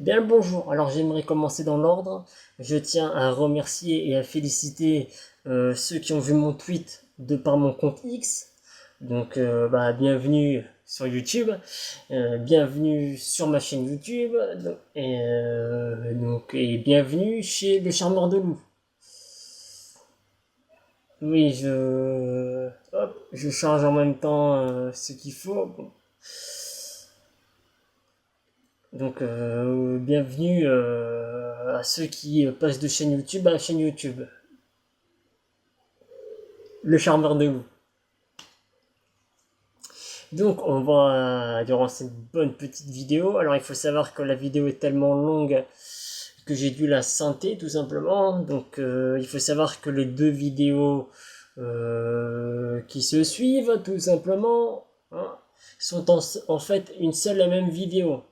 Bien le bonjour, alors j'aimerais commencer dans l'ordre. Je tiens à remercier et à féliciter ceux qui ont vu mon tweet de par mon compte X. Donc bienvenue sur YouTube, bienvenue sur ma chaîne YouTube et bienvenue chez le Charmeur de Loup. Oui, je change en même temps ce qu'il faut. Bon. Donc, bienvenue à ceux qui passent de chaîne YouTube à chaîne YouTube. Le charmeur de loup. Donc, on va, durant cette bonne petite vidéo, alors il faut savoir que la vidéo est tellement longue que j'ai dû la scinder tout simplement. Donc, il faut savoir que les deux vidéos qui se suivent, tout simplement, hein, sont en fait une seule et même vidéo.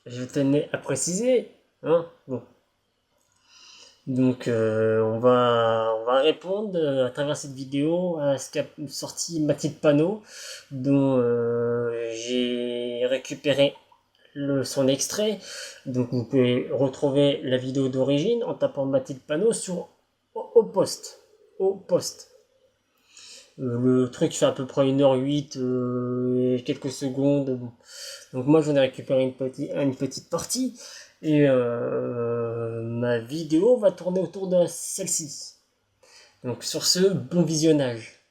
Je tenais à préciser, hein, bon. Donc on va répondre à travers cette vidéo à ce qu'a sorti Mathilde Panot, dont j'ai récupéré son extrait. Donc vous pouvez retrouver la vidéo d'origine en tapant Mathilde Panot au poste. Au poste. Le truc fait à peu près 1h08 et quelques secondes. Bon. Donc moi j'en ai récupéré une petite partie et ma vidéo va tourner autour de celle-ci. Donc sur ce, bon visionnage.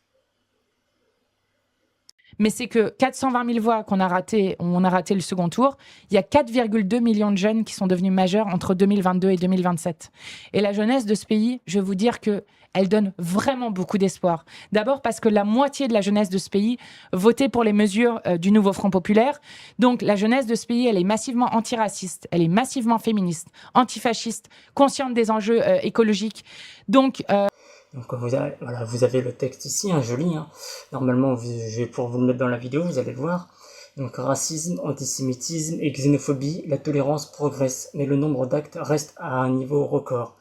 Mais c'est que 420 000 voix on a raté le second tour, il y a 4,2 millions de jeunes qui sont devenus majeurs entre 2022 et 2027. Et la jeunesse de ce pays, je vais vous dire qu'elle donne vraiment beaucoup d'espoir. D'abord parce que la moitié de la jeunesse de ce pays votait pour les mesures du nouveau Front populaire. Donc la jeunesse de ce pays, elle est massivement antiraciste, elle est massivement féministe, antifasciste, consciente des enjeux écologiques. Donc vous avez le texte ici, hein, joli. Hein. Normalement, je vais pouvoir vous le mettre dans la vidéo, vous allez le voir. Donc racisme, antisémitisme et xénophobie, la tolérance progresse, mais le nombre d'actes reste à un niveau record.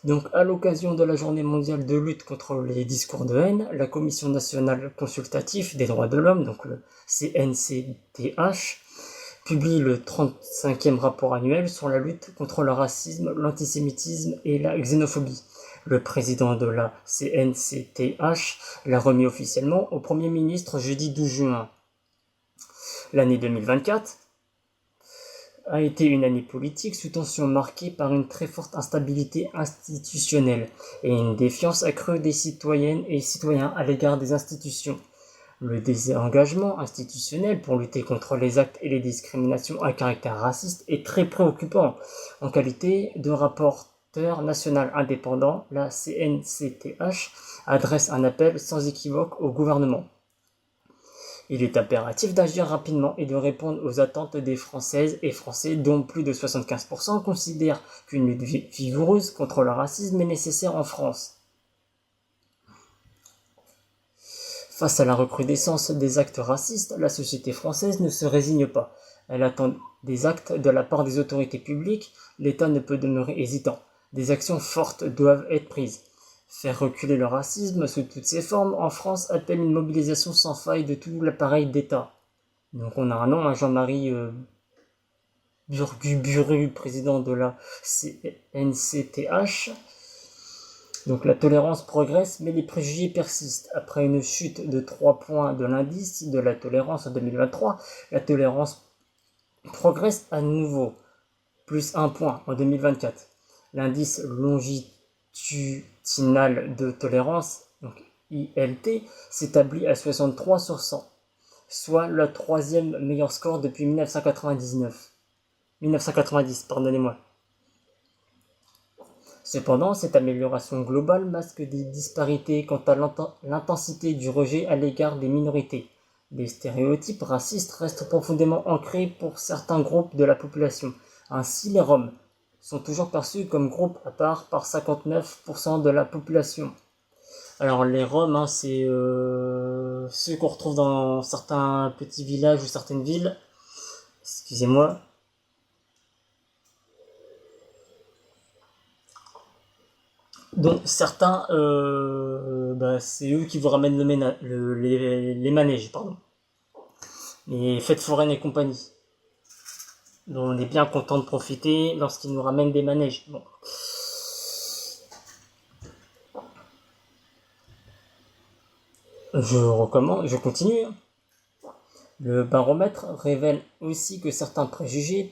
Donc, à l'occasion de la journée mondiale de lutte contre les discours de haine, la Commission nationale consultative des droits de l'homme, donc le CNCDH, publie le 35e rapport annuel sur la lutte contre le racisme, l'antisémitisme et la xénophobie. Le président de la CNCTH l'a remis officiellement au Premier ministre jeudi 12 juin. L'année 2024 a été une année politique sous tension marquée par une très forte instabilité institutionnelle et une défiance accrue des citoyennes et citoyens à l'égard des institutions. Le désengagement institutionnel pour lutter contre les actes et les discriminations à caractère raciste est très préoccupant. En qualité de rapporteur national indépendant, la CNCTH adresse un appel sans équivoque au gouvernement. Il est impératif d'agir rapidement et de répondre aux attentes des Françaises et Français dont plus de 75% considèrent qu'une lutte vigoureuse contre le racisme est nécessaire en France. Face à la recrudescence des actes racistes, la société française ne se résigne pas. Elle attend des actes de la part des autorités publiques, l'État ne peut demeurer hésitant. Des actions fortes doivent être prises. Faire reculer le racisme sous toutes ses formes en France appelle une mobilisation sans faille de tout l'appareil d'État. Donc on a un nom, Jean-Marie Burguburu, président de la CNCTH. Donc la tolérance progresse, mais les préjugés persistent. Après une chute de 3 points de l'indice de la tolérance en 2023, la tolérance progresse à nouveau, plus 1 point en 2024. L'indice longitudinal de tolérance, donc ILT, s'établit à 63 sur 100, soit le troisième meilleur score depuis 1990, pardonnez-moi. Cependant, cette amélioration globale masque des disparités quant à l'intensité du rejet à l'égard des minorités. Les stéréotypes racistes restent profondément ancrés pour certains groupes de la population. Ainsi, les Roms sont toujours perçus comme groupe à part par 59% de la population. Alors les Roms, hein, c'est ceux qu'on retrouve dans certains petits villages ou certaines villes. Excusez-moi. Donc certains, c'est eux qui vous ramènent les manèges, pardon. Les fêtes foraines et compagnie. Donc on est bien content de profiter lorsqu'ils nous ramènent des manèges. Bon. Je continue. Le baromètre révèle aussi que certains préjugés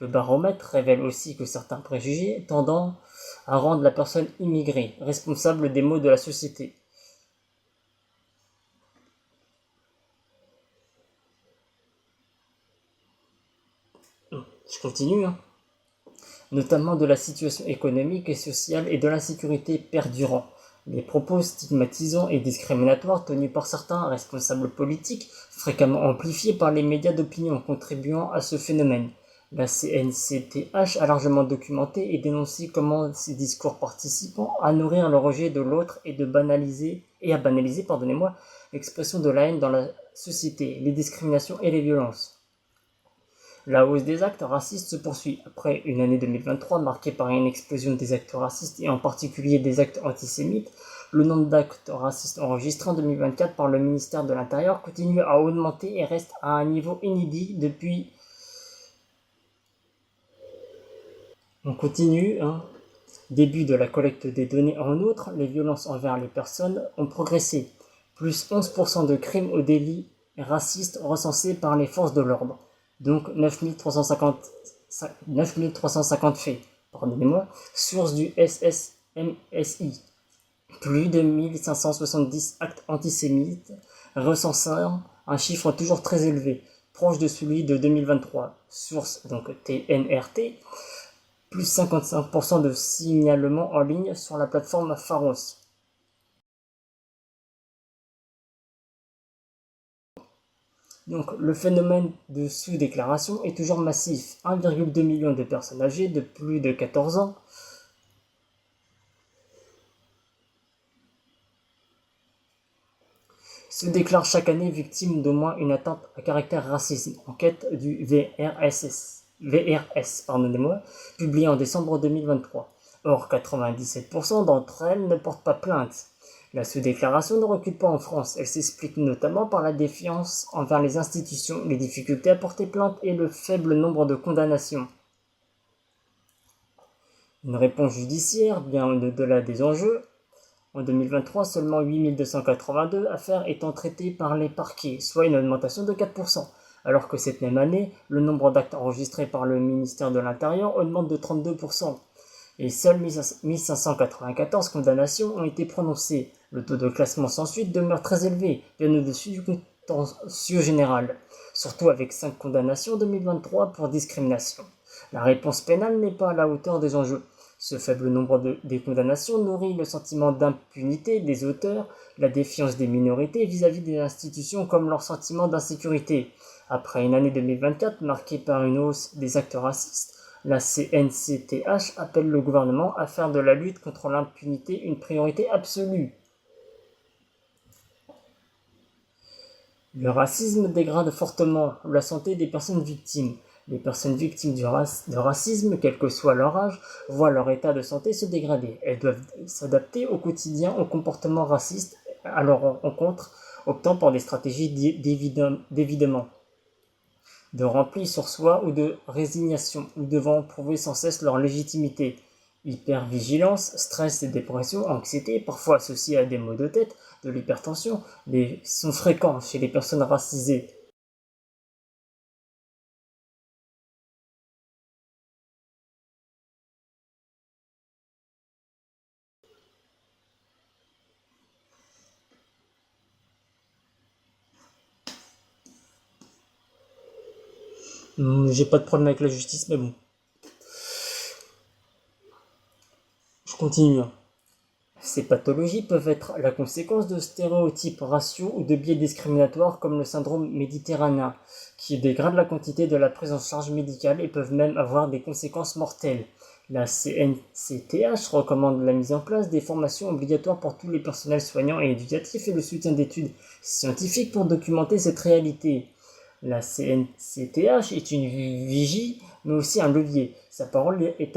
Le baromètre révèle aussi que certains préjugés tendant à rendre la personne immigrée responsable des maux de la société. Je continue. Notamment de la situation économique et sociale et de l'insécurité perdurant. Les propos stigmatisants et discriminatoires tenus par certains responsables politiques, fréquemment amplifiés par les médias d'opinion contribuant à ce phénomène. La CNCTH a largement documenté et dénoncé comment ces discours participant à nourrir le rejet de l'autre et à banaliser l'expression de la haine dans la société, les discriminations et les violences. La hausse des actes racistes se poursuit. Après une année 2023 marquée par une explosion des actes racistes et en particulier des actes antisémites, le nombre d'actes racistes enregistrés en 2024 par le ministère de l'Intérieur continue à augmenter et reste à un niveau inédit depuis... On continue, Début de la collecte des données. En outre, les violences envers les personnes ont progressé. Plus 11% de crimes ou délits racistes recensés par les forces de l'ordre. Donc 9350 faits, source du SSMSI. Plus de 1570 actes antisémites, recensant un chiffre toujours très élevé, proche de celui de 2023. Source donc TNRT. Plus 55% de signalements en ligne sur la plateforme Pharos. Donc, le phénomène de sous-déclaration est toujours massif. 1,2 million de personnes âgées de plus de 14 ans se déclarent chaque année victimes d'au moins une atteinte à caractère raciste. Enquête du VRS, publiée en décembre 2023. Or, 97% d'entre elles ne portent pas plainte. La sous-déclaration ne recule pas en France. Elle s'explique notamment par la défiance envers les institutions, les difficultés à porter plainte et le faible nombre de condamnations. Une réponse judiciaire, bien au-delà des enjeux. En 2023, seulement 8282 affaires étant traitées par les parquets, soit une augmentation de 4%, alors que cette même année, le nombre d'actes enregistrés par le ministère de l'Intérieur augmente de 32%. Et seules 1594 condamnations ont été prononcées. Le taux de classement sans suite demeure très élevé, bien au-dessus du contentieux général, surtout avec 5 condamnations en 2023 pour discrimination. La réponse pénale n'est pas à la hauteur des enjeux. Ce faible nombre des condamnations nourrit le sentiment d'impunité des auteurs, la défiance des minorités vis-à-vis des institutions comme leur sentiment d'insécurité. Après une année 2024 marquée par une hausse des actes racistes, la CNCTH appelle le gouvernement à faire de la lutte contre l'impunité une priorité absolue. Le racisme dégrade fortement la santé des personnes victimes. Les personnes victimes de racisme, quel que soit leur âge, voient leur état de santé se dégrader. Elles doivent s'adapter au quotidien aux comportements racistes à leur rencontre, optant pour des stratégies d'évitement, de repli sur soi ou de résignation, ou devant prouver sans cesse leur légitimité. Hypervigilance, stress et dépression, anxiété, parfois associés à des maux de tête, de l'hypertension, sont fréquents chez les personnes racisées. J'ai pas de problème avec la justice, mais bon. Je continue. Ces pathologies peuvent être la conséquence de stéréotypes raciaux ou de biais discriminatoires comme le syndrome méditerranéen, qui dégrade la quantité de la prise en charge médicale et peuvent même avoir des conséquences mortelles. La CNCTH recommande la mise en place des formations obligatoires pour tous les personnels soignants et éducatifs et le soutien d'études scientifiques pour documenter cette réalité. La CNCTH est une vigie, mais aussi un levier. Sa parole est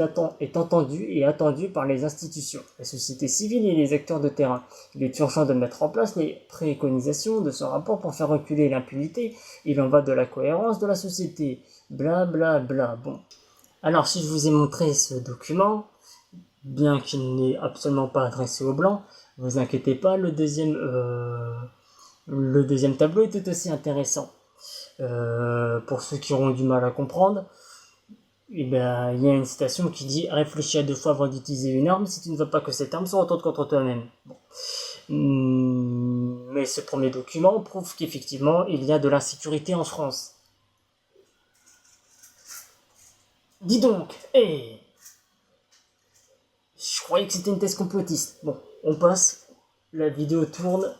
entendue et attendue par les institutions, la société civile et les acteurs de terrain. Il est urgent de mettre en place les préconisations de ce rapport pour faire reculer l'impunité. Il en va de la cohérence de la société. Bla bla bla. Bon. Alors, si je vous ai montré ce document, bien qu'il n'est absolument pas adressé aux Blancs, ne vous inquiétez pas, le deuxième tableau est tout aussi intéressant. Pour ceux qui auront du mal à comprendre, il y a une citation qui dit « Réfléchis à deux fois avant d'utiliser une arme si tu ne veux pas que cette arme se retourne contre toi-même. » Bon. Mais ce premier document prouve qu'effectivement, il y a de l'insécurité en France. Dis donc, je croyais que c'était une thèse complotiste. Bon, on passe, la vidéo tourne.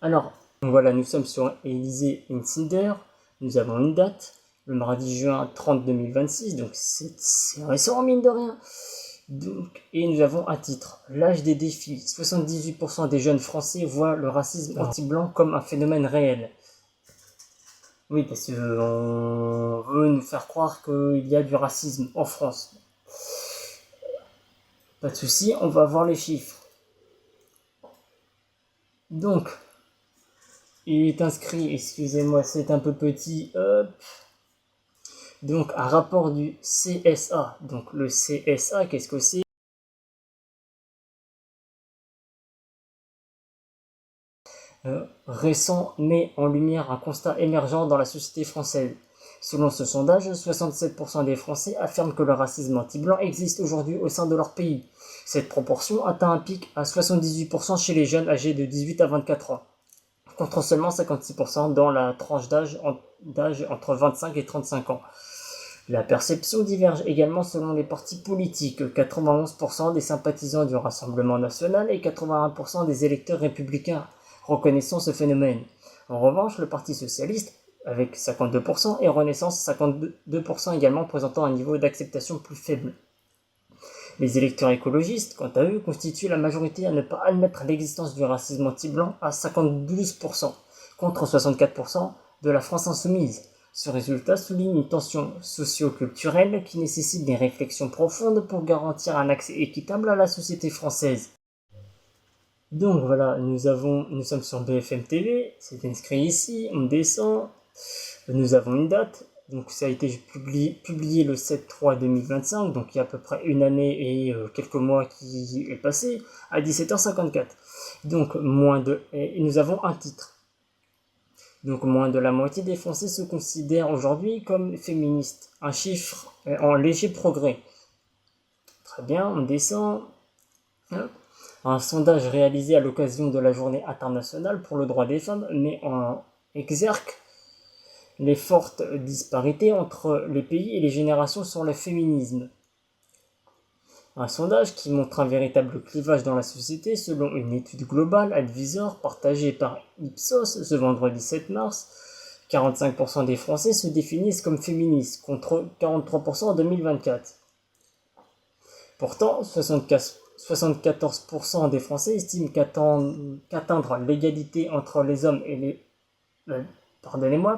Alors, voilà, nous sommes sur Élysée Insider, nous avons une date, le mardi juin 30 2026, donc c'est récent mine de rien. Donc, et nous avons un titre, l'âge des défis, 78% des jeunes français voient le racisme anti-blanc comme un phénomène réel. Oui, parce qu'on veut nous faire croire qu'il y a du racisme en France. Pas de souci, on va voir les chiffres. Donc, il est inscrit, excusez-moi, c'est un peu petit, hop. Donc, un rapport du CSA. Donc, le CSA, qu'est-ce que c'est? Récent met en lumière un constat émergent dans la société française. Selon ce sondage, 67% des Français affirment que le racisme anti-blanc existe aujourd'hui au sein de leur pays. Cette proportion atteint un pic à 78% chez les jeunes âgés de 18 à 24 ans, contre seulement 56% dans la tranche d'âge entre 25 et 35 ans. La perception diverge également selon les partis politiques. 91% des sympathisants du Rassemblement national et 81% des électeurs républicains reconnaissant ce phénomène. En revanche, le Parti socialiste, avec 52%, et Renaissance, 52% également, présentant un niveau d'acceptation plus faible. Les électeurs écologistes, quant à eux, constituent la majorité à ne pas admettre l'existence du racisme anti-blanc à 52%, contre 64% de la France insoumise. Ce résultat souligne une tension socio-culturelle qui nécessite des réflexions profondes pour garantir un accès équitable à la société française. Donc voilà, nous sommes sur BFM TV, c'est inscrit ici, on descend, nous avons une date, donc ça a été publié le 7/3/2025, donc il y a à peu près une année et quelques mois qui est passé, à 17h54. Donc nous avons un titre. Donc moins de la moitié des Français se considèrent aujourd'hui comme féministes, un chiffre en léger progrès. Très bien, on descend. Un sondage réalisé à l'occasion de la Journée internationale pour le droit des femmes met en exergue les fortes disparités entre les pays et les générations sur le féminisme. Un sondage qui montre un véritable clivage dans la société selon une étude globale Advisor partagée par Ipsos ce vendredi 7 mars. 45% des Français se définissent comme féministes contre 43% en 2024. Pourtant, 74% des Français estiment qu'atteindre l'égalité entre les hommes et les...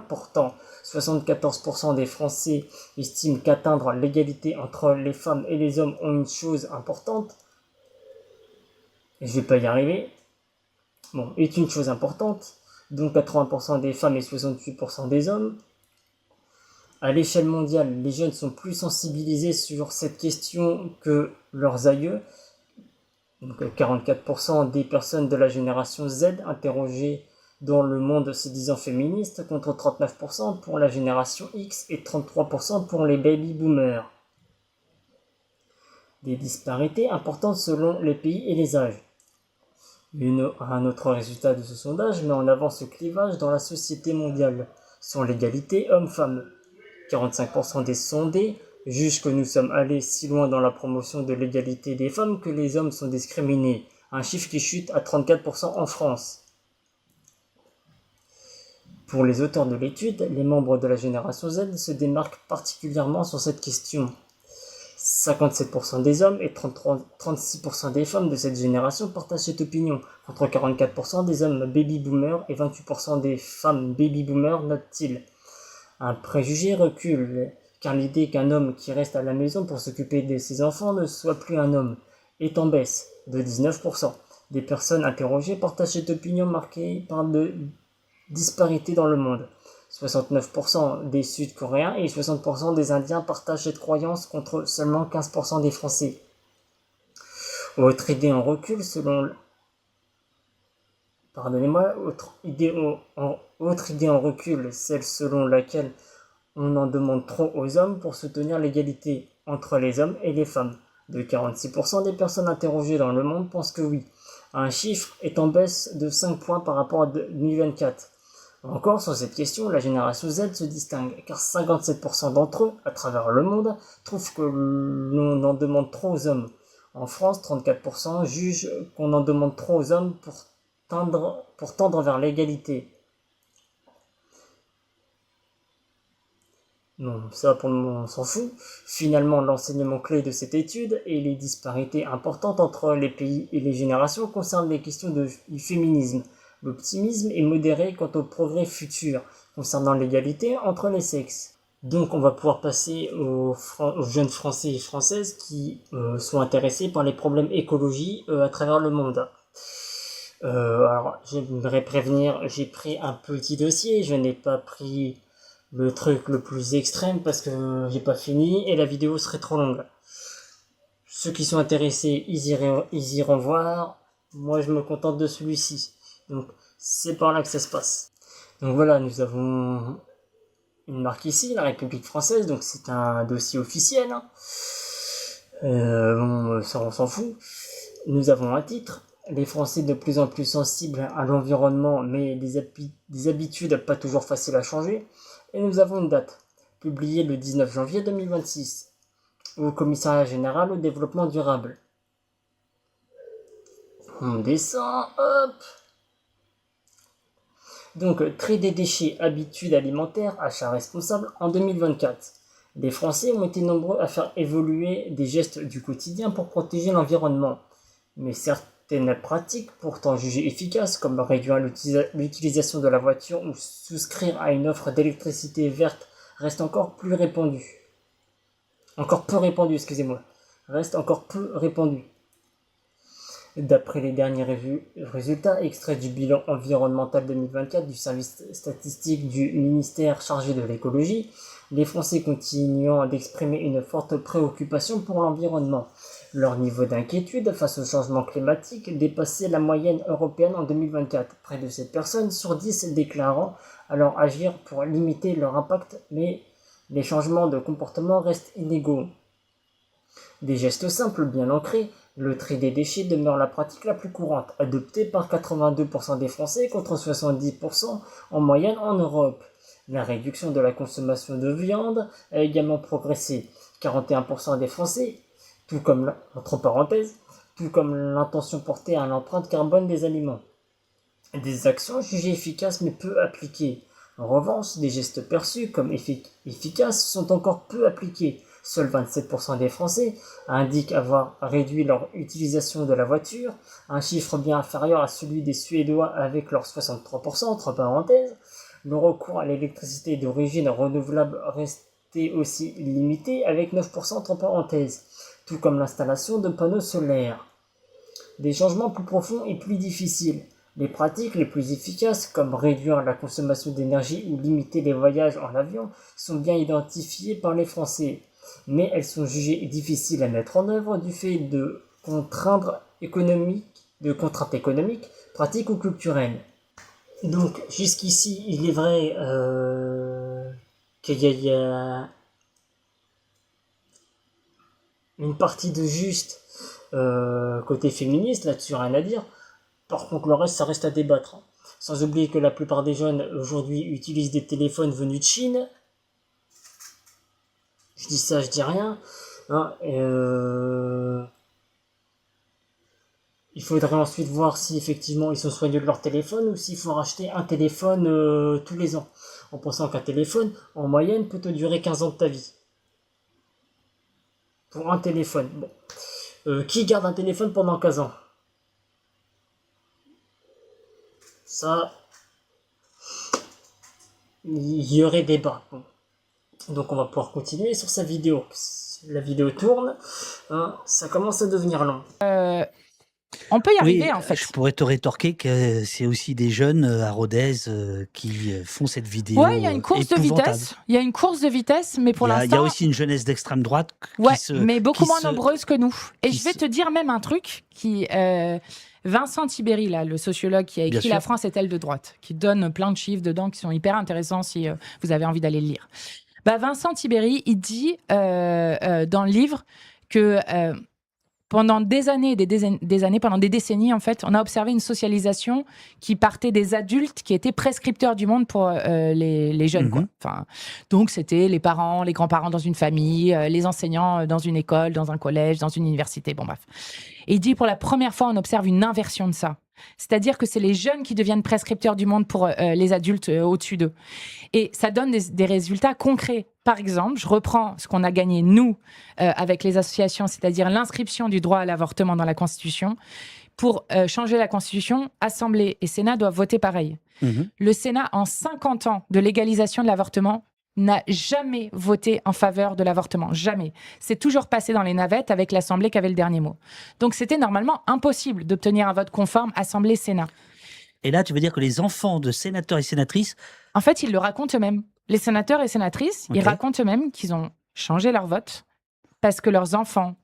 Pourtant, 74% des Français estiment qu'atteindre l'égalité entre les femmes et les hommes ont une chose importante. Et je vais pas y arriver. Bon, est une chose importante. Donc 80% des femmes et 68% des hommes. À l'échelle mondiale, les jeunes sont plus sensibilisés sur cette question que leurs aïeux. Donc 44% des personnes de la génération Z interrogées dans le monde se disant féministes, contre 39% pour la génération X et 33% pour les baby boomers. Des disparités importantes selon les pays et les âges. Un autre résultat de ce sondage met en avant ce clivage dans la société mondiale sur l'égalité homme-femme. 45% des sondés jugent que nous sommes allés si loin dans la promotion de l'égalité des femmes que les hommes sont discriminés, un chiffre qui chute à 34% en France. Pour les auteurs de l'étude, les membres de la génération Z se démarquent particulièrement sur cette question. 57% des hommes et 36% des femmes de cette génération partagent cette opinion, contre 44% des hommes baby-boomers et 28% des femmes baby-boomers, notent-ils. Un préjugé recule. car l'idée qu'un homme qui reste à la maison pour s'occuper de ses enfants ne soit plus un homme est en baisse de 19%. Des personnes interrogées partagent cette opinion marquée par de disparités dans le monde. 69% des Sud-Coréens et 60% des Indiens partagent cette croyance contre seulement 15% des Français. Autre idée en recul, autre idée en recul, celle selon laquelle on en demande trop aux hommes pour soutenir l'égalité entre les hommes et les femmes. De 46% des personnes interrogées dans le monde pensent que oui. Un chiffre est en baisse de 5 points par rapport à 2024. Encore sur cette question, la génération Z se distingue, car 57% d'entre eux, à travers le monde, trouvent que l'on en demande trop aux hommes. En France, 34% jugent qu'on en demande trop aux hommes pour tendre vers l'égalité. Non, ça pour le moment on s'en fout. Finalement, l'enseignement clé de cette étude et les disparités importantes entre les pays et les générations concernent les questions du féminisme. L'optimisme est modéré quant au progrès futur concernant l'égalité entre les sexes. Donc on va pouvoir passer aux jeunes Français et Françaises qui sont intéressés par les problèmes écologie à travers le monde. Alors j'aimerais prévenir, j'ai pris un petit dossier, je n'ai pas pris le truc le plus extrême parce que j'ai pas fini et la vidéo serait trop longue. Ceux qui sont intéressés, ils iront voir. Moi je me contente de celui-ci. Donc c'est par là que ça se passe. Donc voilà, nous avons une marque ici, la République française, donc c'est un dossier officiel. Ça on s'en fout. Nous avons un titre. Les Français de plus en plus sensibles à l'environnement, mais des habitudes pas toujours faciles à changer. Et nous avons une date, publiée le 19 janvier 2026, au Commissariat général au développement durable. On descend, hop. Donc, tri des déchets, habitudes alimentaires, achats responsables en 2024. Les Français ont été nombreux à faire évoluer des gestes du quotidien pour protéger l'environnement. Mais certaines pratiques, pourtant jugées efficaces, comme réduire l'utilisation de la voiture ou souscrire à une offre d'électricité verte, restent encore peu répandues. Restent encore peu répandues. D'après les derniers résultats extraits du bilan environnemental 2024 du service statistique du ministère chargé de l'écologie, les Français continuant d'exprimer une forte préoccupation pour l'environnement. Leur niveau d'inquiétude face au changement climatique dépassait la moyenne européenne en 2024, près de 7 personnes sur 10 déclarant alors agir pour limiter leur impact, mais les changements de comportement restent inégaux. Des gestes simples bien ancrés, le tri des déchets demeure la pratique la plus courante, adoptée par 82% des Français contre 70% en moyenne en Europe. La réduction de la consommation de viande a également progressé. 41% des Français, tout comme l'intention portée à l'empreinte carbone des aliments. Des actions jugées efficaces mais peu appliquées. En revanche, des gestes perçus comme efficaces sont encore peu appliqués. Seuls 27% des Français indiquent avoir réduit leur utilisation de la voiture, un chiffre bien inférieur à celui des Suédois avec leurs 63%, entre parenthèses. Le recours à l'électricité d'origine renouvelable restait aussi limité avec 9%, entre parenthèses, tout comme l'installation de panneaux solaires. Des changements plus profonds et plus difficiles. Les pratiques les plus efficaces, comme réduire la consommation d'énergie ou limiter les voyages en avion, sont bien identifiées par les Français, mais elles sont jugées difficiles à mettre en œuvre du fait de contraintes économiques, pratiques ou culturelles. Donc jusqu'ici, il est vrai qu'il y a une partie de juste côté féministe, là-dessus rien à dire. Par contre, le reste, ça reste à débattre. Sans oublier que la plupart des jeunes aujourd'hui utilisent des téléphones venus de Chine. Je dis ça, je dis rien. Il faudrait ensuite voir si effectivement ils sont soigneux de leur téléphone ou s'il faut racheter un téléphone tous les ans. En pensant qu'un téléphone, en moyenne, peut te durer 15 ans de ta vie. Pour un téléphone. Bon. Qui garde un téléphone pendant 15 ans ? Ça, il y aurait débat. Bon. Donc on va pouvoir continuer sur sa vidéo. La vidéo tourne, hein, ça commence à devenir long. On peut y Oui, arriver en fait. je pourrais te rétorquer que c'est aussi des jeunes à Rodez qui font cette vidéo Ouais, il y a une course de épouvantable. vitesse. Il y a une course de vitesse, mais pour Il y a l'instant, aussi une jeunesse d'extrême droite ouais, qui se... mais beaucoup qui moins se- nombreuse que nous. Et qui je vais se- te dire même un truc qui, Vincent Tibéri, là, le sociologue qui a Bien écrit sûr. La France est-elle de droite, qui donne plein de chiffres dedans qui sont hyper intéressants si vous avez envie d'aller le lire. Bah, Vincent Tibéri, il dit dans le livre que pendant des années, pendant des décennies, en fait, on a observé une socialisation qui partait des adultes qui étaient prescripteurs du monde pour les jeunes, quoi. Mhm. Enfin, donc, c'était les parents, les grands-parents dans une famille, les enseignants dans une école, dans un collège, dans une université, bon bref. Et il dit, pour la première fois, on observe une inversion de ça. C'est-à-dire que c'est les jeunes qui deviennent prescripteurs du monde pour les adultes au-dessus d'eux. Et ça donne des résultats concrets. Par exemple, je reprends ce qu'on a gagné, nous, avec les associations, c'est-à-dire l'inscription du droit à l'avortement dans la Constitution. Pour changer la Constitution, Assemblée et Sénat doivent voter pareil. Mhm. Le Sénat, en 50 ans de légalisation de l'avortement, n'a jamais voté en faveur de l'avortement. Jamais. C'est toujours passé dans les navettes avec l'Assemblée qui avait le dernier mot. Donc c'était normalement impossible d'obtenir un vote conforme Assemblée-Sénat. Et là, tu veux dire que les enfants de sénateurs et sénatrices... En fait, ils le racontent eux-mêmes. Les sénateurs et sénatrices, ils Ok. racontent eux-mêmes qu'ils ont changé leur vote parce que leurs enfants,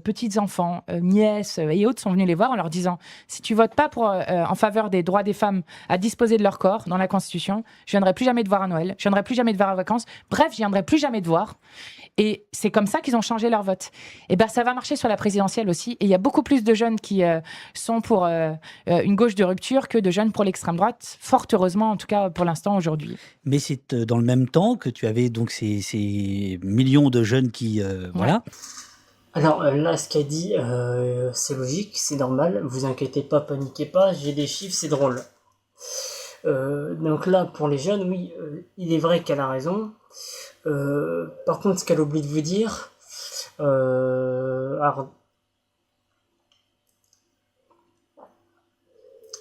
petits-enfants, nièces et autres sont venus les voir en leur disant « Si tu votes pas en faveur des droits des femmes à disposer de leur corps dans la Constitution, je viendrai plus jamais te voir à Noël, je viendrai plus jamais te voir en vacances, bref, je viendrai plus jamais te voir. » Et c'est comme ça qu'ils ont changé leur vote. Et ben, ça va marcher sur la présidentielle aussi. Et il y a beaucoup plus de jeunes qui sont pour une gauche de rupture que de jeunes pour l'extrême droite, fort heureusement, en tout cas pour l'instant aujourd'hui. Mais c'est dans le même temps que tu avais donc ces millions de jeunes qui... Voilà. Alors là, ce qu'a dit, c'est logique, c'est normal, vous inquiétez pas, paniquez pas, j'ai des chiffres, c'est drôle. Donc là, pour les jeunes, oui, il est vrai qu'elle a raison. Par contre, ce qu'elle oublie de vous dire, alors,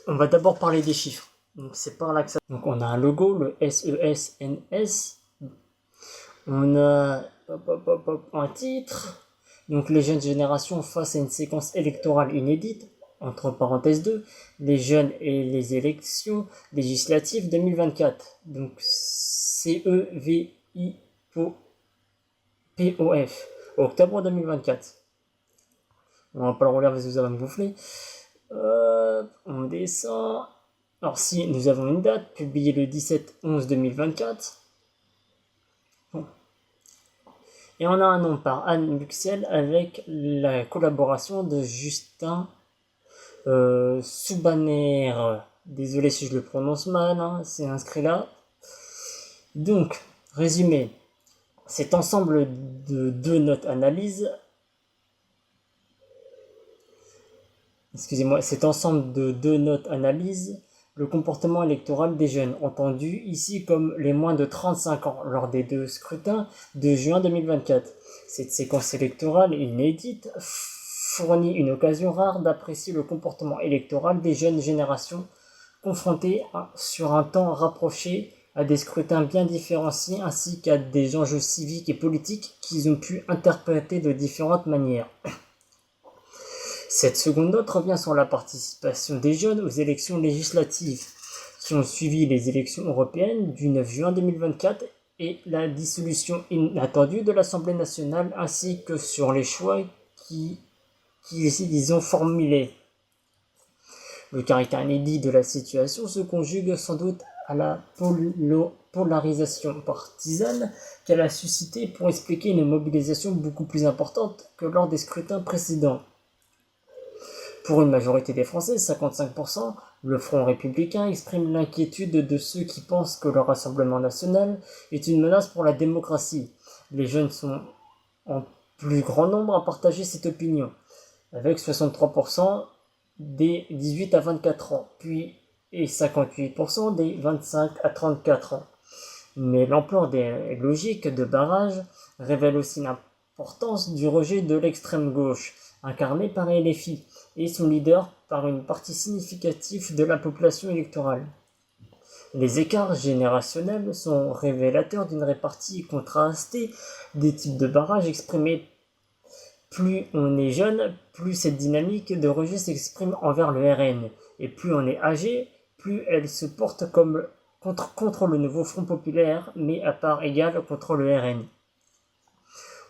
on va d'abord parler des chiffres. Donc c'est par là que ça... Donc on a un logo, le SESNS. On a un titre. Donc les jeunes générations face à une séquence électorale inédite, entre parenthèses 2, les jeunes et les élections législatives 2024. Donc CEVIPOF, octobre 2024. On va pas le relire parce que ça va me gonfler. On descend. Alors si nous avons une date, publiée le 17/11/2024. Et on a un nom par Anne Buxel avec la collaboration de Justin Soubaner. Désolé si je le prononce mal, hein, c'est inscrit là. Donc, résumé, cet ensemble de deux notes analyse, le comportement électoral des jeunes, entendu ici comme les moins de 35 ans, lors des deux scrutins de juin 2024. Cette séquence électorale inédite fournit une occasion rare d'apprécier le comportement électoral des jeunes générations confrontées sur un temps rapproché à des scrutins bien différenciés ainsi qu'à des enjeux civiques et politiques qu'ils ont pu interpréter de différentes manières. Cette seconde note revient sur la participation des jeunes aux élections législatives qui ont suivi les élections européennes du 9 juin 2024 et la dissolution inattendue de l'Assemblée nationale ainsi que sur les choix qu'ils ont formulés. Le caractère inédit de la situation se conjugue sans doute à la polarisation partisane qu'elle a suscitée pour expliquer une mobilisation beaucoup plus importante que lors des scrutins précédents. Pour une majorité des Français, 55%, le Front républicain exprime l'inquiétude de ceux qui pensent que le Rassemblement national est une menace pour la démocratie. Les jeunes sont en plus grand nombre à partager cette opinion, avec 63% des 18 à 24 ans, puis et 58% des 25 à 34 ans. Mais l'ampleur des logiques de barrage révèle aussi l'importance du rejet de l'extrême gauche, incarné par LFI, et son leader par une partie significative de la population électorale. Les écarts générationnels sont révélateurs d'une répartie contrastée des types de barrages exprimés. Plus on est jeune, plus cette dynamique de rejet s'exprime envers le RN, et plus on est âgé, plus elle se porte comme contre le nouveau Front populaire, mais à part égale contre le RN.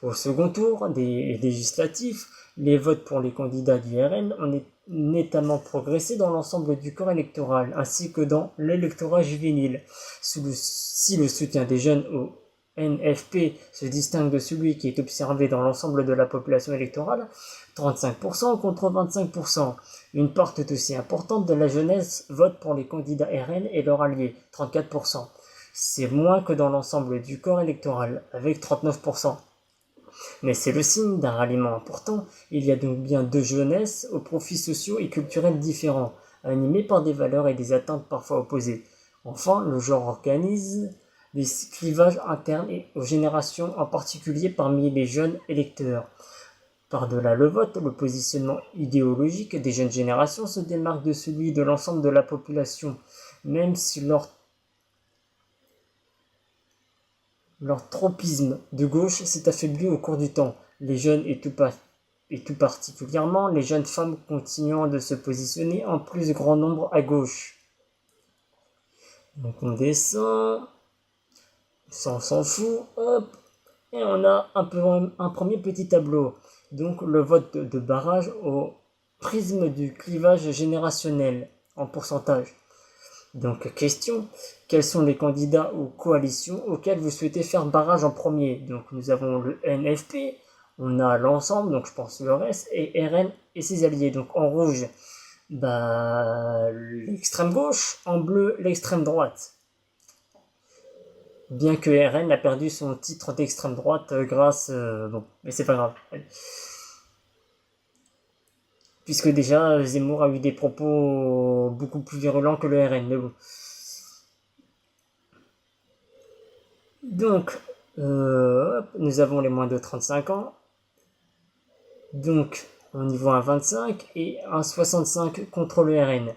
Au second tour des législatifs, les votes pour les candidats du RN ont nettement progressé dans l'ensemble du corps électoral, ainsi que dans l'électorat juvénile. Si le soutien des jeunes au NFP se distingue de celui qui est observé dans l'ensemble de la population électorale, 35% contre 25%. Une part tout aussi importante de la jeunesse vote pour les candidats RN et leurs alliés, 34%. C'est moins que dans l'ensemble du corps électoral, avec 39%. Mais c'est le signe d'un ralliement important. Il y a donc bien deux jeunesses aux profils sociaux et culturels différents, animés par des valeurs et des attentes parfois opposées. Enfin, le genre organise des clivages internes et aux générations, en particulier parmi les jeunes électeurs. Par-delà le vote, le positionnement idéologique des jeunes générations se démarque de celui de l'ensemble de la population, même si leur tropisme de gauche s'est affaibli au cours du temps. Les jeunes et tout particulièrement les jeunes femmes continuant de se positionner en plus grand nombre à gauche. Donc on descend, ça on s'en fout, hop, et on a un premier petit tableau. Donc le vote de barrage au prisme du clivage générationnel en pourcentage. Donc question, quels sont les candidats ou coalitions auxquels vous souhaitez faire barrage en premier? Donc nous avons le NFP, on a l'ensemble, donc je pense le reste, et RN et ses alliés. Donc en rouge, l'extrême gauche, en bleu l'extrême droite. Bien que RN a perdu son titre d'extrême droite grâce... bon, mais c'est pas grave. Puisque déjà, Zemmour a eu des propos beaucoup plus virulents que le RN, mais bon. Donc, nous avons les moins de 35 ans. Donc, on y voit un 25 et un 65 contre le RN.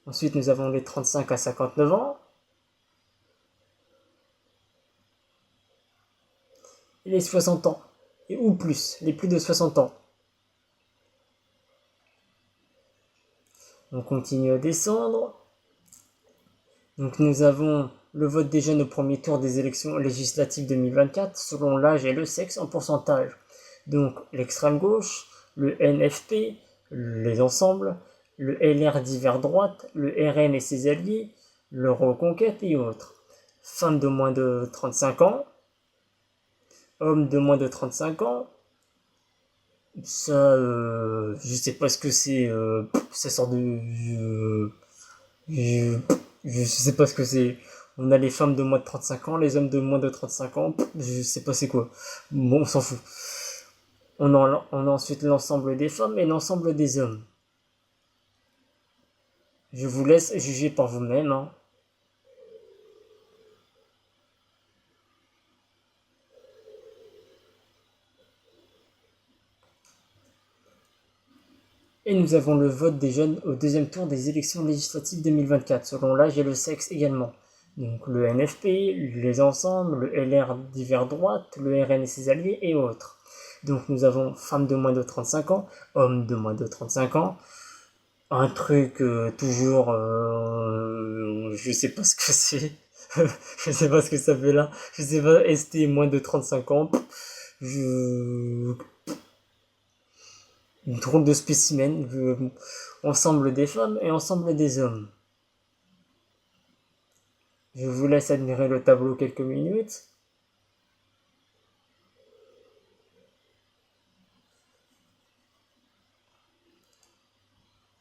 Ensuite, nous avons les 35 à 59 ans. Et les 60 ans. Ou plus, les plus de 60 ans. On continue à descendre. Donc nous avons le vote des jeunes au premier tour des élections législatives 2024 selon l'âge et le sexe en pourcentage. Donc l'extrême gauche, le NFP, les ensembles, le LR divers droite, le RN et ses alliés, le Reconquête et autres. Femmes de moins de 35 ans, hommes de moins de 35 ans, ça, je sais pas ce que c'est, ça sort de... je sais pas ce que c'est. On a les femmes de moins de 35 ans, les hommes de moins de 35 ans, je sais pas c'est quoi. Bon, on s'en fout. On a ensuite l'ensemble des femmes et l'ensemble des hommes. Je vous laisse juger par vous-même, hein. Et nous avons le vote des jeunes au deuxième tour des élections législatives 2024, selon l'âge et le sexe également. Donc le NFP, les ensembles, le LR divers droite, le RN et ses alliés et autres. Donc nous avons femmes de moins de 35 ans, hommes de moins de 35 ans. Un truc toujours... je sais pas ce que c'est. Je sais pas ce que ça fait là. Je sais pas, ST moins de 35 ans. Une drôle de spécimen, ensemble des femmes et ensemble des hommes. Je vous laisse admirer le tableau quelques minutes.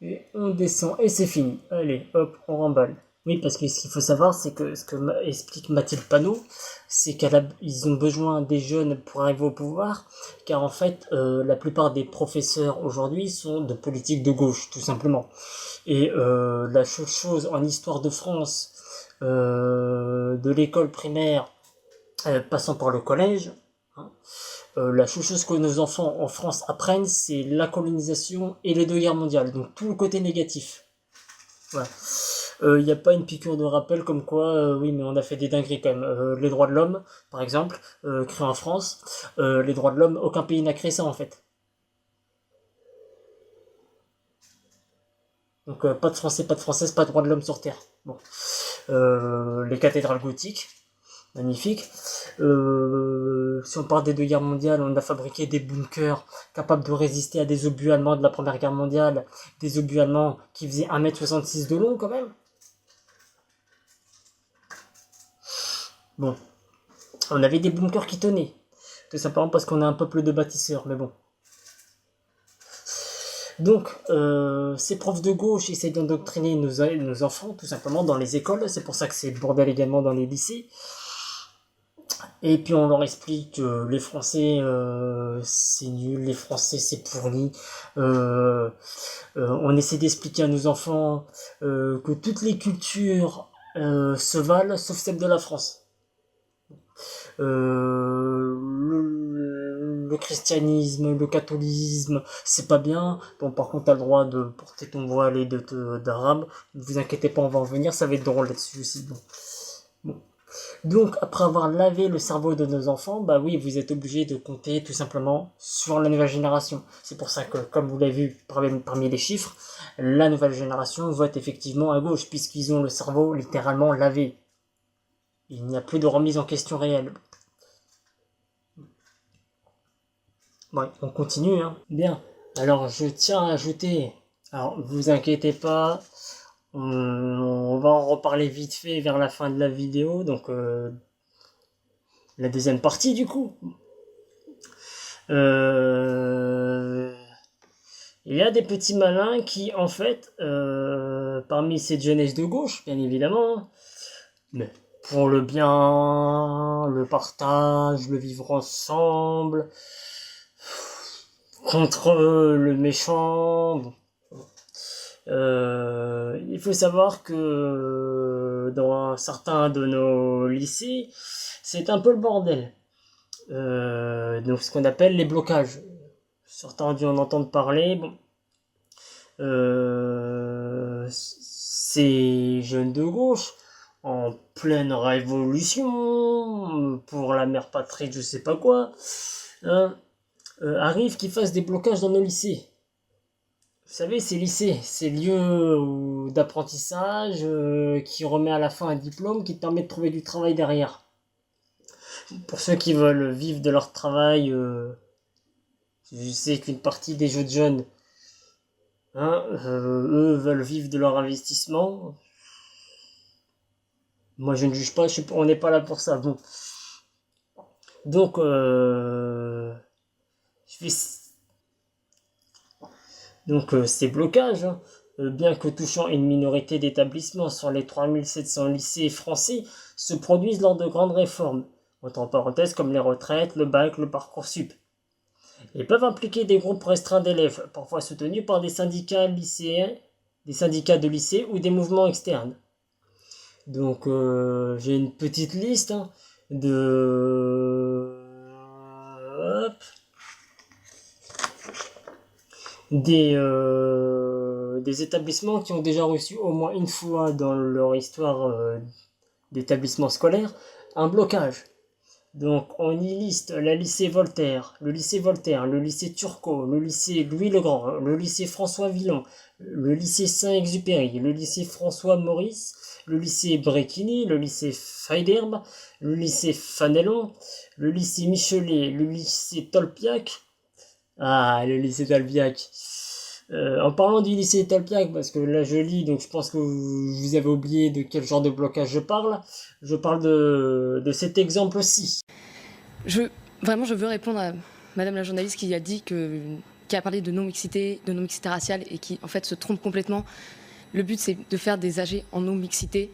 Et on descend et c'est fini. Allez, hop, on remballe. Oui, parce que ce qu'il faut savoir, c'est que ce que explique Mathilde Panot, c'est qu'ils ont besoin des jeunes pour arriver au pouvoir, car en fait, la plupart des professeurs aujourd'hui sont de politique de gauche, tout simplement. Et la chose en histoire de France, de l'école primaire, passant par le collège, hein, la chose que nos enfants en France apprennent, c'est la colonisation et les deux guerres mondiales, donc tout le côté négatif. Voilà. Il n'y a pas une piqûre de rappel comme quoi, oui, mais on a fait des dingueries quand même. Les droits de l'homme, par exemple, créés en France, les droits de l'homme, aucun pays n'a créé ça en fait. Donc pas de français, pas de française, pas de droits de l'homme sur Terre. Bon. Les cathédrales gothiques, magnifiques. Si on parle des 2 guerres mondiales, on a fabriqué des bunkers capables de résister à des obus allemands de la Première Guerre mondiale, des obus allemands qui faisaient 1,66 m de long quand même. Bon, on avait des bunkers qui tenaient, tout simplement parce qu'on est un peuple de bâtisseurs, mais bon. Donc, ces profs de gauche essayent d'endoctriner nos enfants, tout simplement, dans les écoles. C'est pour ça que c'est le bordel également dans les lycées. Et puis on leur explique que les Français, c'est nul, les Français, c'est pourri. On essaie d'expliquer à nos enfants que toutes les cultures se valent, sauf celle de la France. Le christianisme, le catholisme, c'est pas bien. Bon, par contre, t'as le droit de porter ton voile et d'arabe. Ne vous inquiétez pas, on va en venir, ça va être drôle là-dessus aussi. Bon. Donc, après avoir lavé le cerveau de nos enfants, bah oui, vous êtes obligés de compter tout simplement sur la nouvelle génération. C'est pour ça que, comme vous l'avez vu parmi les chiffres, la nouvelle génération vote effectivement à gauche, puisqu'ils ont le cerveau littéralement lavé. Il n'y a plus de remise en question réelle. Bon, on continue, hein. Bien. Alors, je tiens à ajouter, alors, vous inquiétez pas, on va en reparler vite fait vers la fin de la vidéo, donc la deuxième partie du coup. Il y a des petits malins qui, en fait, parmi cette jeunesse de gauche, bien évidemment, mais pour le bien, le partage, le vivre ensemble, contre le méchant. Bon. Il faut savoir que dans certains de nos lycées, c'est un peu le bordel. Donc ce qu'on appelle les blocages. Certains ont dû en entendre parler. Bon. Ces jeunes de gauche, en pleine révolution, pour la mère patrie, je sais pas quoi, hein, arrive qu'ils fassent des blocages dans nos lycées. Vous savez, ces lycées, ces lieux d'apprentissage qui remet à la fin un diplôme qui te permet de trouver du travail derrière. Pour ceux qui veulent vivre de leur travail, je sais qu'une partie des jeunes, hein, eux veulent vivre de leur investissement. Moi je ne juge pas, on n'est pas là pour ça. Bon. Donc, ces blocages, hein, bien que touchant une minorité d'établissements sur les 3700 lycées français, se produisent lors de grandes réformes, entre parenthèses comme les retraites, le bac, le Parcoursup, et peuvent impliquer des groupes restreints d'élèves, parfois soutenus par des syndicats lycéens, des syndicats de lycée ou des mouvements externes. Donc j'ai une petite liste, hein, des établissements qui ont déjà reçu au moins une fois dans leur histoire d'établissement scolaire un blocage. Donc on y liste le lycée Voltaire, le lycée Turcot, le lycée Louis-le-Grand, le lycée François Villon, le lycée Saint-Exupéry, le lycée François Maurice, le lycée Bréquigny, le lycée Faidherbe, le lycée Fanelon, le lycée Michelet, le lycée Tolbiac. Ah, le lycée Tolbiac. En parlant du lycée Tolbiac, parce que là je lis, donc je pense que vous avez oublié de quel genre de blocage je parle de cet exemple-ci. Je veux répondre à madame la journaliste qui a parlé de non-mixité raciale et qui en fait se trompe complètement. Le but c'est de faire des AG en non-mixité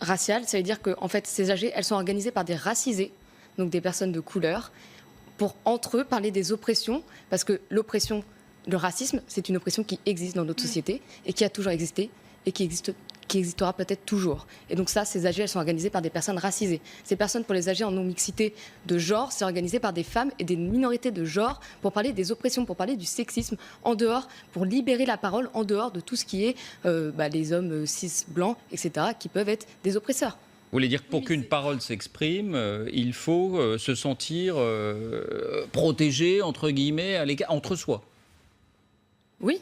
raciale, ça veut dire que en fait ces AG elles sont organisées par des racisés, donc des personnes de couleur, pour entre eux parler des oppressions, parce que le racisme, c'est une oppression qui existe dans notre société et qui a toujours existé et qui qui existera peut-être toujours. Et donc ça, ces AG, elles sont organisées par des personnes racisées. Ces personnes, pour les AG en non-mixité de genre, c'est organisé par des femmes et des minorités de genre pour parler des oppressions, pour parler du sexisme en dehors, pour libérer la parole en dehors de tout ce qui est les hommes cis blancs, etc., qui peuvent être des oppresseurs. Vous voulez dire que pour qu'une parole s'exprime, il faut se sentir protégé, entre guillemets, entre soi. Oui,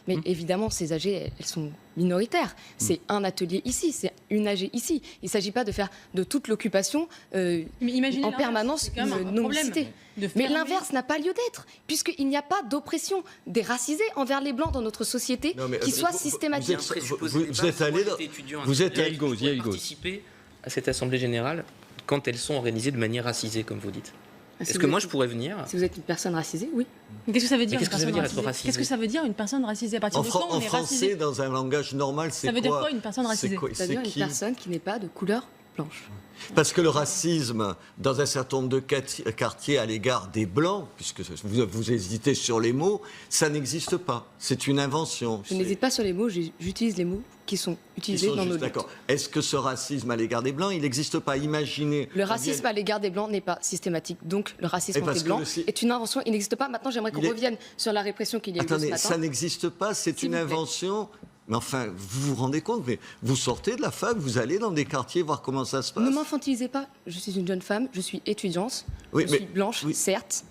mais évidemment, ces AG, elles sont minoritaires. C'est un atelier ici, c'est une AG ici. Il ne s'agit pas de faire de toute l'occupation en permanence une non-mixité. Mais l'inverse n'a pas lieu d'être, puisqu'il n'y a pas d'oppression des racisés envers les Blancs dans notre société qui soit systématique. Vous êtes allé dans... Vous êtes participer à cette assemblée générale quand elles sont organisées de manière racisée, comme vous dites. Est-ce que moi je pourrais venir? Si vous êtes une personne racisée, oui. Mais qu'est-ce que ça veut dire, qu'est-ce que ça veut dire être racisé? Qu'est-ce que ça veut dire une personne racisée? À partir de quand on est français, racisé? dans un langage normal, c'est quoi? Ça veut dire quoi une personne racisée? C'est-à-dire une personne qui n'est pas de couleur blanche. Parce que le racisme, dans un certain nombre de quartiers à l'égard des Blancs, puisque vous hésitez sur les mots, ça n'existe pas. C'est une invention. Je n'hésite pas sur les mots, j'utilise les mots qui sont utilisés dans nos luttes. D'accord. Est-ce que ce racisme à l'égard des Blancs, il n'existe pas? Imaginez... Le racisme à l'égard des Blancs n'est pas systématique. Donc le racisme anti-blanc est une invention, il n'existe pas. Maintenant, j'aimerais qu'on revienne sur la répression qu'il y a eu ce matin. Ça n'existe pas, c'est une invention... Mais enfin, vous vous rendez compte, mais vous sortez de la fac, vous allez dans des quartiers voir comment ça se passe. Ne m'infantilisez pas, je suis une jeune femme, je suis étudiante, je suis blanche, certes.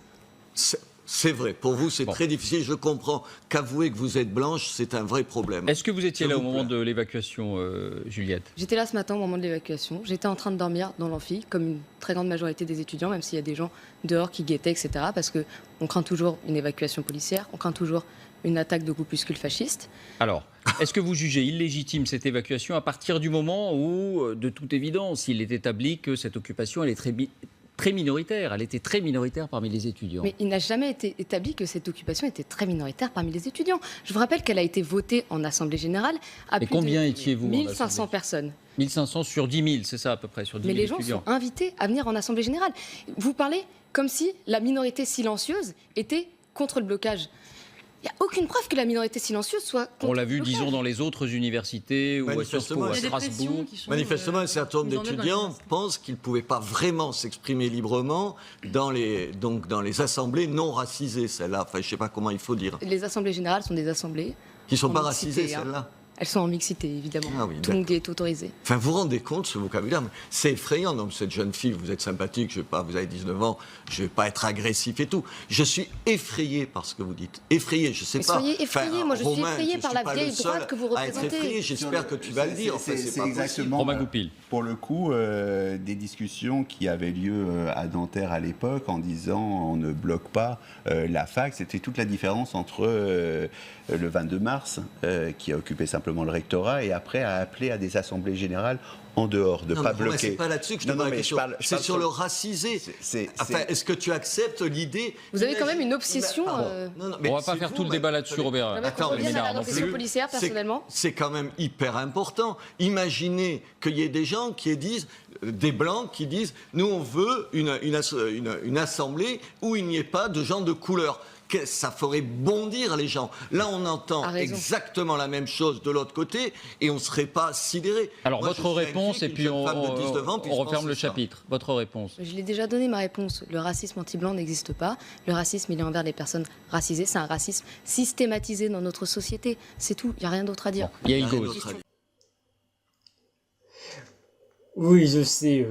C'est vrai, pour vous c'est très difficile, je comprends qu'avouer que vous êtes blanche, c'est un vrai problème. Est-ce que vous étiez là au moment de l'évacuation, Juliette? J'étais là ce matin au moment de l'évacuation, j'étais en train de dormir dans l'amphi, comme une très grande majorité des étudiants, même s'il y a des gens dehors qui guettaient, etc. Parce qu'on craint toujours une évacuation policière, on craint toujours une attaque de groupuscules fascistes. Alors, est-ce que vous jugez illégitime cette évacuation à partir du moment où, de toute évidence, il est établi que cette occupation elle est très minoritaire, elle était très minoritaire parmi les étudiants? Mais il n'a jamais été établi que cette occupation était très minoritaire parmi les étudiants. Je vous rappelle qu'elle a été votée en Assemblée Générale à plus combien de étiez-vous 1500 personnes. 1500 sur 10 000, c'est ça à peu près, sur 10 000 Mais les gens étudiants. sont invités à venir en Assemblée Générale. Vous parlez comme si la minorité silencieuse était contre le blocage. Il n'y a aucune preuve que la minorité silencieuse soit contre. On l'a vu, le blocage. disons, dans les autres universités ou à Sciences Po, à Strasbourg. Manifestement, un certain nombre d'étudiants pensent qu'ils ne pouvaient pas vraiment s'exprimer librement dans les assemblées non racisées, celles-là. Enfin, je ne sais pas comment il faut dire. Les assemblées générales sont des assemblées Qui ne sont en pas mixité, racisées, celles-là. Elles sont en mixité, évidemment. Ah oui, tout le monde est autorisé. Enfin, vous vous rendez compte, ce vocabulaire, c'est effrayant. Non, cette jeune fille, vous êtes sympathique, vous avez 19 ans, je ne vais pas être agressif et tout. Je suis effrayé par ce que vous dites. Effrayé, je ne sais pas. Soyez effrayé, moi je suis effrayé par la vieille droite que vous représentez. J'espère que tu vas le dire. Enfin, c'est pas exactement, possible. Pour le coup, des discussions qui avaient lieu à Nanterre à l'époque en disant on ne bloque pas la fac. C'était toute la différence entre le 22 mars, qui a occupé simplement le rectorat, et après a appelé à des assemblées générales en dehors, de ne pas bloquer. C'est pas là-dessus que je te pose la question. C'est sur le racisé. Enfin, est-ce que tu acceptes l'idée? Vous avez quand même une obsession. On ne va pas faire tout le débat là-dessus, Robert. Attends, mais la répression policière, personnellement. C'est quand même hyper important. Imaginez qu'il y ait des gens qui disent, des blancs qui disent, nous on veut une assemblée où il n'y ait pas de gens de couleur. Ça ferait bondir les gens. Là, on entend exactement la même chose de l'autre côté et on ne serait pas sidéré. Alors, votre réponse, et puis on referme le chapitre. Votre réponse. Je l'ai déjà donné ma réponse. Le racisme anti-blanc n'existe pas. Le racisme, il est envers les personnes racisées. C'est un racisme systématisé dans notre société. C'est tout. Il n'y a rien d'autre à dire. Il y a une cause. Oui, je sais.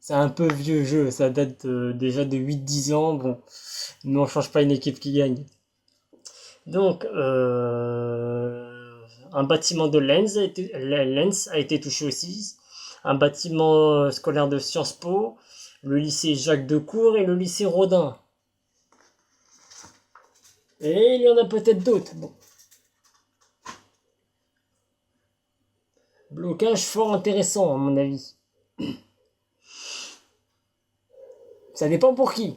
C'est un peu vieux jeu, ça date déjà de 8-10 ans, bon, nous on change pas une équipe qui gagne. Donc, un bâtiment de Lens a été touché aussi, un bâtiment scolaire de Sciences Po, le lycée Jacques Decour et le lycée Rodin. Et il y en a peut-être d'autres, bon. Blocage fort intéressant à mon avis. Ça dépend pour qui.